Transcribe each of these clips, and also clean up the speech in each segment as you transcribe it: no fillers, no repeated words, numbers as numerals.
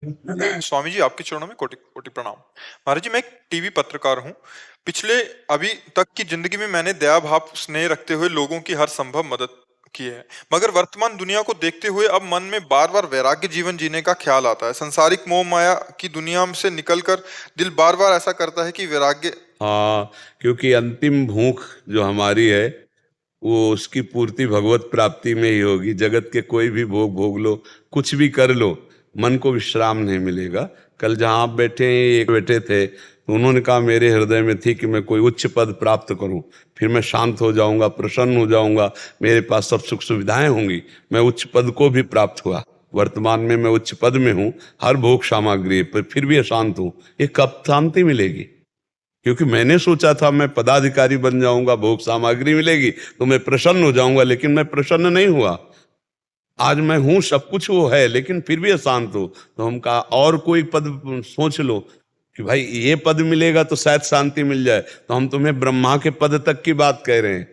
स्वामी जी, आपके चरणों में कोटि कोटि प्रणाम। महाराज जी, मैं एक टीवी पत्रकार हूँ। पिछले अभी तक की जिंदगी में मैंने दया भाव स्नेह रखते हुए लोगों की हर संभव मदद की है। मगर वर्तमान दुनिया को देखते हुए अब मन में बार बार वैराग्य जीवन जीने का ख्याल आता है। सांसारिक मोह माया की दुनिया से निकलकर दिल बार बार ऐसा करता है कि वैराग्य। हाँ, क्योंकि अंतिम भूख जो हमारी है वो उसकी पूर्ति भगवत प्राप्ति में ही होगी। जगत के कोई भी भोग भोग लो, कुछ भी कर लो, मन को विश्राम नहीं मिलेगा। कल जहाँ आप बैठे हैं, एक बैठे थे तो उन्होंने कहा मेरे हृदय में थी कि मैं कोई उच्च पद प्राप्त करूं, फिर मैं शांत हो जाऊंगा, प्रसन्न हो जाऊंगा, मेरे पास सब सुख सुविधाएं होंगी। मैं उच्च पद को भी प्राप्त हुआ। वर्तमान में मैं उच्च पद में हूं, हर भोग सामग्री पर फिर भी अशांत हूं। ये कब शांति मिलेगी? क्योंकि मैंने सोचा था मैं पदाधिकारी बन जाऊंगा, भोग सामग्री मिलेगी तो मैं प्रसन्न हो जाऊंगा, लेकिन मैं प्रसन्न नहीं हुआ। आज मैं हूं, सब कुछ वो है, लेकिन फिर भी अशांत हो। तो हम कहा और कोई पद सोच लो कि भाई ये पद मिलेगा तो शायद शांति मिल जाए। तो हम तुम्हें ब्रह्मा के पद तक की बात कह रहे हैं।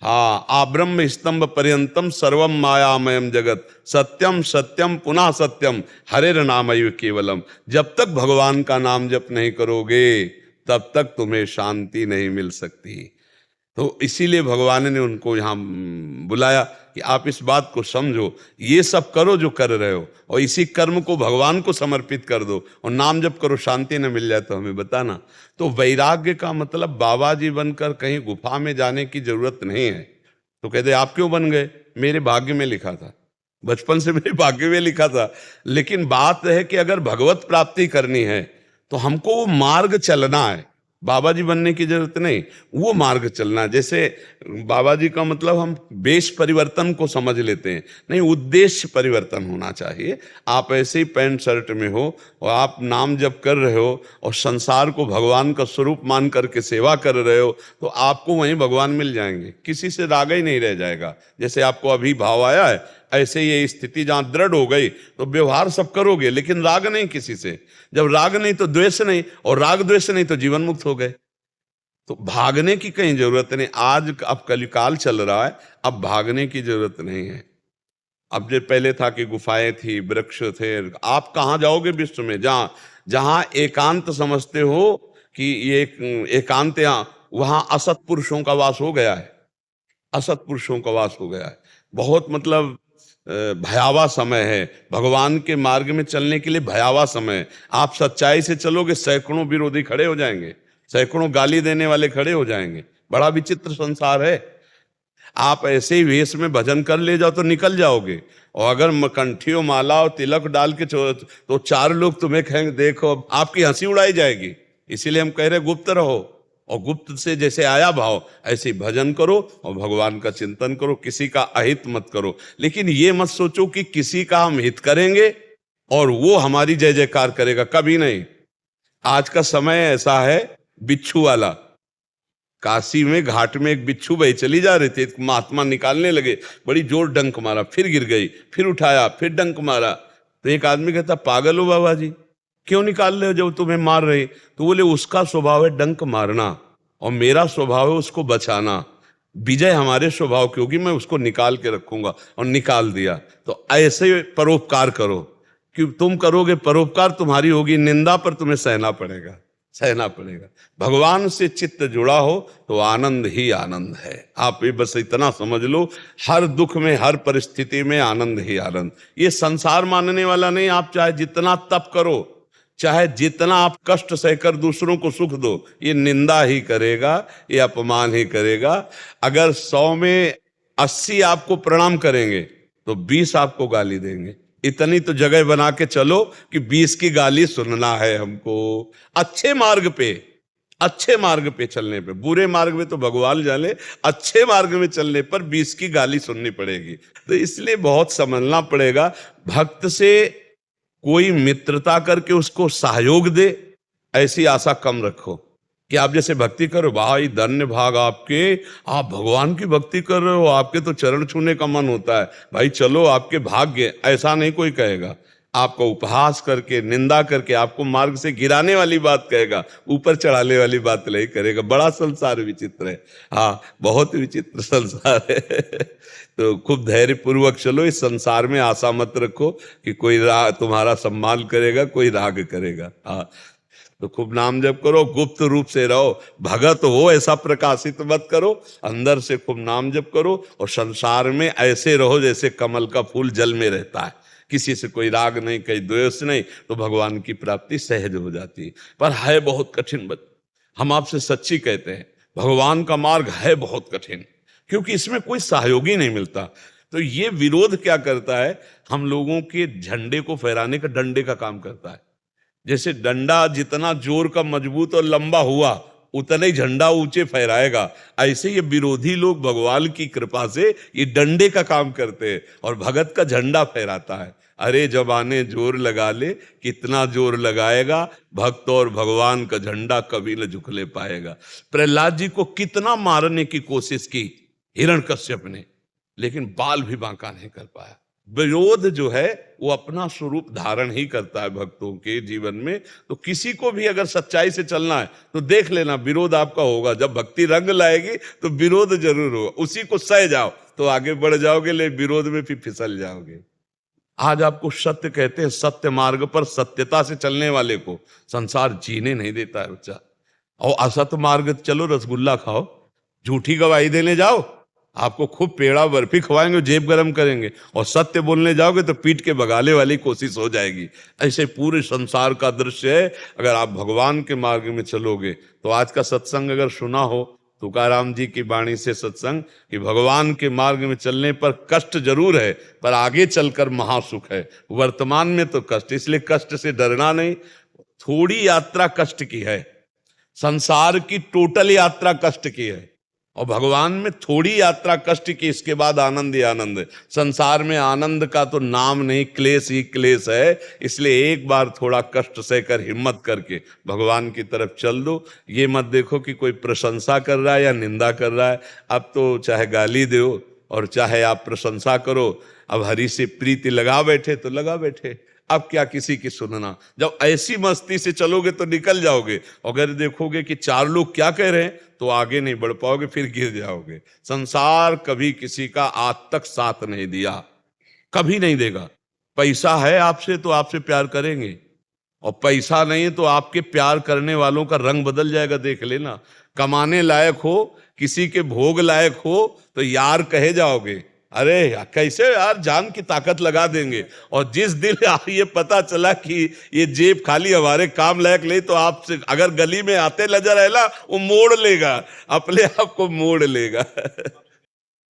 हाँ, आ ब्रह्म स्तंभ पर्यंतम सर्वम मायामयम जगत सत्यम सत्यम पुनः सत्यम हरेर नामैव केवलम। जब तक भगवान का नाम जप नहीं करोगे तब तक तुम्हें शांति नहीं मिल सकती। तो इसीलिए भगवान ने उनको यहाँ बुलाया कि आप इस बात को समझो, ये सब करो जो कर रहे हो, और इसी कर्म को भगवान को समर्पित कर दो और नाम जप करो, शांति न मिल जाए तो हमें बताना। तो वैराग्य का मतलब बाबा जी बनकर कहीं गुफा में जाने की जरूरत नहीं है। तो कहते आप क्यों बन गए? मेरे भाग्य में लिखा था, बचपन से मेरे भाग्य में लिखा था। लेकिन बात है कि अगर भगवत प्राप्ति करनी है तो हमको वो मार्ग चलना है। बाबा जी बनने की जरूरत नहीं, वो मार्ग चलना है। जैसे बाबा जी का मतलब हम वेश परिवर्तन को समझ लेते हैं, नहीं, उद्देश्य परिवर्तन होना चाहिए। आप ऐसे ही पैंट शर्ट में हो और आप नाम जप कर रहे हो और संसार को भगवान का स्वरूप मान करके सेवा कर रहे हो, तो आपको वहीं भगवान मिल जाएंगे, किसी से राग ही नहीं रह जाएगा। जैसे आपको अभी भाव आया है, ऐसे ये स्थिति जहां दृढ़ हो गई तो व्यवहार सब करोगे, लेकिन राग नहीं किसी से। जब राग नहीं तो द्वेष नहीं, और राग द्वेष नहीं तो जीवन मुक्त हो गए। तो भागने की कहीं जरूरत नहीं। आज अब कलिकाल चल रहा है, अब भागने की जरूरत नहीं है। अब जो पहले था कि गुफाएं थी, वृक्ष थे, आप कहां जाओगे विश्व में जहां जहां एकांत समझते हो कि ये एकांत, यहां वहां असत पुरुषों का वास हो गया है। असत पुरुषों का वास हो गया है। बहुत मतलब भयावह समय है भगवान के मार्ग में चलने के लिए, भयावह समय है। आप सच्चाई से चलोगे, सैकड़ों विरोधी खड़े हो जाएंगे, सैकड़ों गाली देने वाले खड़े हो जाएंगे। बड़ा विचित्र संसार है। आप ऐसे ही वेश में भजन कर ले जाओ तो निकल जाओगे, और अगर कंठियों माला और तिलक डाल के तो चार लोग तुम्हें कहेंगे, देखो, आपकी हंसी उड़ाई जाएगी। इसीलिए हम कह रहे गुप्त रहो, और गुप्त से जैसे आया भाव ऐसे भजन करो और भगवान का चिंतन करो। किसी का अहित मत करो, लेकिन ये मत सोचो कि किसी का हम हित करेंगे और वो हमारी जय जयकार करेगा, कभी नहीं। आज का समय ऐसा है बिच्छू वाला। काशी में घाट में एक बिच्छू बही चली जा रही थी, एक महात्मा निकालने लगे, बड़ी जोर डंक मारा, फिर गिर गई, फिर उठाया, फिर डंक मारा। तो एक आदमी कहता, पागल हो बाबा जी, क्यों निकाल रहे हो जब तुम्हें मार रहे? तो बोले उसका स्वभाव है डंक मारना और मेरा स्वभाव है उसको बचाना। विजय हमारे स्वभाव की होगी, मैं उसको निकाल के रखूंगा, और निकाल दिया। तो ऐसे परोपकार करो कि तुम करोगे परोपकार, तुम्हारी होगी निंदा पर तुम्हें सहना पड़ेगा, सहना पड़ेगा। भगवान से चित्त जुड़ा हो तो आनंद ही आनंद है। आप ये बस इतना समझ लो, हर दुख में, हर परिस्थिति में आनंद ही आनंद। ये संसार मानने वाला नहीं। आप चाहे जितना तप करो, चाहे जितना आप कष्ट सहकर दूसरों को सुख दो, ये निंदा ही करेगा, ये अपमान ही करेगा। अगर 100 में 80 आपको प्रणाम करेंगे तो 20 आपको गाली देंगे। इतनी तो जगह बना के चलो कि 20 की गाली सुनना है हमको। अच्छे मार्ग पे, अच्छे मार्ग पे चलने पे, बुरे मार्ग में तो भगवान जाने, अच्छे मार्ग में चलने पर 20 की गाली सुननी पड़ेगी। तो इसलिए बहुत समझना पड़ेगा। भक्त से कोई मित्रता करके उसको सहयोग दे, ऐसी आशा कम रखो कि आप जैसे भक्ति करो, भाई धन्य भाग आपके, आप भगवान की भक्ति कर रहे हो, आपके तो चरण छूने का मन होता है, भाई चलो आपके भाग्य, ऐसा नहीं कोई कहेगा। आपका उपहास करके, निंदा करके, आपको मार्ग से गिराने वाली बात कहेगा, ऊपर चढ़ाने वाली बात नहीं करेगा। बड़ा संसार विचित्र है। हाँ, बहुत विचित्र संसार है। तो खूब धैर्य पूर्वक चलो। इस संसार में आशा मत रखो कि कोई तुम्हारा सम्मान करेगा, कोई राग करेगा। हाँ, तो खूब नाम जप करो, गुप्त रूप से रहो, भगत हो ऐसा प्रकाशित मत करो, अंदर से खूब नाम जप करो और संसार में ऐसे रहो जैसे कमल का फूल जल में रहता है, किसी से कोई राग नहीं, कोई द्वेष नहीं, तो भगवान की प्राप्ति सहज हो जाती है। पर है बहुत कठिन। हम आपसे सच्ची कहते हैं, भगवान का मार्ग है बहुत कठिन, क्योंकि इसमें कोई सहयोगी नहीं मिलता। तो ये विरोध क्या करता है, हम लोगों के झंडे को फहराने का डंडे का काम करता है। जैसे डंडा जितना जोर का मजबूत और लंबा हुआ, उतना ही झंडा ऊंचे फहराएगा, ऐसे ये विरोधी लोग भगवान की कृपा से ये डंडे का काम करते हैं और भगत का झंडा फहराता है। अरे जबाने जोर लगा ले, कितना जोर लगाएगा, भक्त और भगवान का झंडा कभी न झुकले पाएगा। प्रहलाद जी को कितना मारने की कोशिश की हिरण्यकश्यप ने, लेकिन बाल भी बांका नहीं कर पाया। विरोध जो है वो अपना स्वरूप धारण ही करता है भक्तों के जीवन में। तो किसी को भी अगर सच्चाई से चलना है तो देख लेना, विरोध आपका होगा। जब भक्ति रंग लाएगी तो विरोध जरूर होगा, उसी को सह जाओ तो आगे बढ़ जाओगे, लेकिन विरोध में फिर फिसल जाओगे। आज आपको सत्य कहते हैं, सत्य मार्ग पर सत्यता से चलने वाले को संसार जीने नहीं देता है बच्चा। और असत्य मार्ग चलो, रसगुल्ला खाओ, झूठी गवाही देने जाओ, आपको खूब पेड़ा बर्फी खवाएंगे, जेब गरम करेंगे, और सत्य बोलने जाओगे तो पीट के भगाने वाली कोशिश हो जाएगी। ऐसे पूरे संसार का दृश्य है। अगर आप भगवान के मार्ग में चलोगे तो आज का सत्संग अगर सुना हो, तुकाराम जी की वाणी से सत्संग, कि भगवान के मार्ग में चलने पर कष्ट जरूर है, पर आगे चलकर महासुख है। वर्तमान में तो कष्ट, इसलिए कष्ट से डरना नहीं। थोड़ी यात्रा कष्ट की है, संसार की टोटल यात्रा कष्ट की है, और भगवान में थोड़ी यात्रा कष्ट की, इसके बाद आनंद ही आनंद है। संसार में आनंद का तो नाम नहीं, क्लेश ही क्लेश है। इसलिए एक बार थोड़ा कष्ट सहकर हिम्मत करके भगवान की तरफ चल दो। ये मत देखो कि कोई प्रशंसा कर रहा है या निंदा कर रहा है। अब तो चाहे गाली दो और चाहे आप प्रशंसा करो, अब हरि से प्रीति लगा बैठे तो लगा बैठे, अब क्या किसी की सुनना। जब ऐसी मस्ती से चलोगे तो निकल जाओगे। अगर देखोगे कि चार लोग क्या कह रहे हैं तो आगे नहीं बढ़ पाओगे, फिर गिर जाओगे। संसार कभी किसी का आज तक साथ नहीं दिया, कभी नहीं देगा। पैसा है आपसे तो आपसे प्यार करेंगे, और पैसा नहीं है तो आपके प्यार करने वालों का रंग बदल जाएगा, देख लेना। कमाने लायक हो, किसी के भोग लायक हो तो यार कहे जाओगे, अरे कैसे यार जान की ताकत लगा देंगे। और जिस दिन ये पता चला कि ये जेब खाली हमारे काम लायक नहीं, तो आपसे अगर गली में आते नजर आएला, वो मोड़ लेगा, अपने आप को मोड़ लेगा।